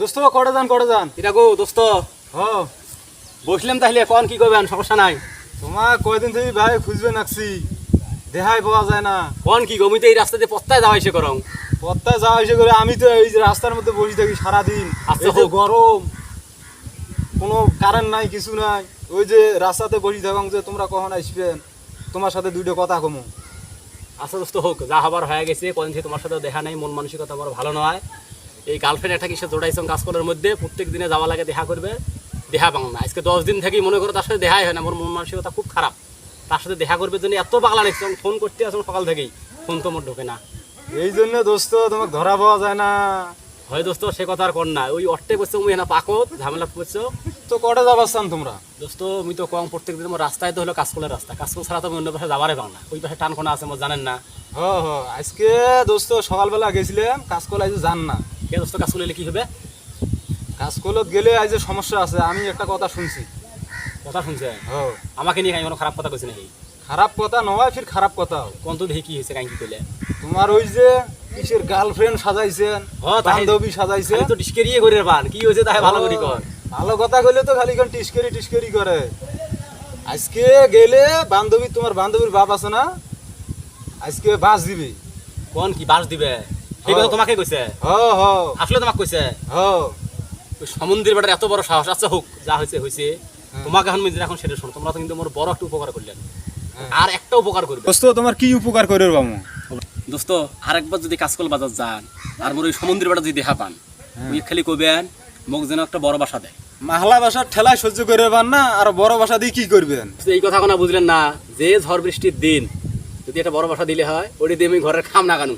দোস্ত করে যান এটা গো দোস্ত হ বসলাম তাহলে এখন কি করবেন সমস্যা নাই তোমার কয়দিন থেকে ভাই খুঁজবে নাকছি দেখাই পাওয়া যায় না। কোন কি গমিতে এই রাস্তাতে পত্তায় যাওয়া এসে করং পত্তায় যাওয়া এসে করে আমি তো এই যে রাস্তার মধ্যে বসে থাকি সারাদিন। আচ্ছা, এই যে হোক। গরম, কোনো কারেন্ট নাই, কিছু নাই, ওই যে রাস্তাতে বসে থাকং যে তোমরা কখন আসবেন, তোমার সাথে দুইটা কথা কমু। আচ্ছা দোস্ত হোক, যা হবার হয়ে গেছে, কদিন থেকে তোমার সাথে দেখা নেই, মন মানসিকতা আমার ভালো নয়। এই গার্লফ্রেন্ড একটা কিসে জোড়াইছ কাজ করার মধ্যে, প্রত্যেক দিনে যাওয়া লাগে দেখা করবে, দেখা পাং না। আজকে 10 দিন থেকেই মনে করো তার সাথে দেখাই হয় না, আমার মন মানসিকতা খুব খারাপ। তার সাথে দেখা করবে জন্য এত পাগলা নিচ্ছ, ফোন করতে আসুন সকাল থেকেই, ফোন তো মোট ঢোকে না। এই জন্য দোস্ত তোমাকে ধরা পাওয়া যায় না। হয় দোস্ত সে কথা আর কর না, ওই অট্টে বসছো মুই না পাকত ঝামেলা করছো। তো কটা যাবার চান তোমরা? দোস্ত আমি তো কম, প্রত্যেক দিন আমার রাস্তায় তো হলো কাজকলের রাস্তা, কাজকল ছাড়া তো আমি অন্য পাশে যাবারে পাও না। ওই পাশে টানখোনা আছে আমার জানেন না। হ হ আজকে দোস্ত সকালবেলা গেছিলাম কাজকল, আজ যান না। কে দোস্ত কাজকল এলে কি হবে? কাজকলত গেলে আজ সমস্যা আছে, আমি একটা কথা শুনছি। কথা শুনছে হ আমাকে নিয়ে কোনো খারাপ কথা কইছে নাকি? খারাপ কথা নয়, ফির খারাপ কথা। কোন তো দেখি কি হয়েছে কাই কি কইলে? তোমার ওই যে কিসের গার্লফ্রেন্ড সাজাইছেন, বান্ধবী সাজাইছেন, আমি তো ডিসকেরিয়ে করে পান কি হয়েছে তাই ভালো করি কর। ভালো কথা কইলে তো খালি কোন টিস্কেরি করে। আজকে গেলে বান্ধবী, তোমার বান্ধবীর বাপ আছে না, আজকে বাস দিবি। কোন কি বাস দিবে? সেই কথা তোমাকে কইছে? হ হ আসলে তোমাকে কইছে? হ ওই সমুদ্রের বেটার এত বড় সাহস। আচ্ছা হোক, যা হয়েছে হয়েছে। তোমাকে এখন মিজরা এখন সেটা শোনো, তোমরা তো কিন্তু আমার বড় একটা উপকার করলেন, আর একটা উপকার করবে। দোস্ত তোমার কি উপকার করে বামু? দোস্ত আরেকবার যদি কাজকল বাজার যান আর মোর ওই সমুদ্রের বেটা যদি দেখা পান, ওই খালি কইবেন মোক যেন একটা বড় বাসা দেয়। মাহলা বাসার ঠেলায় সহ্য করে পান না, আর বড় বাসা দিয়ে কি করবেন? এই কথা কোনো বুঝলেন না, যে ঝড় বৃষ্টির দিন যদি একটা বড় বাসা দিলে হয়, ওটি দিয়ে আমি ঘরের খাম না কানু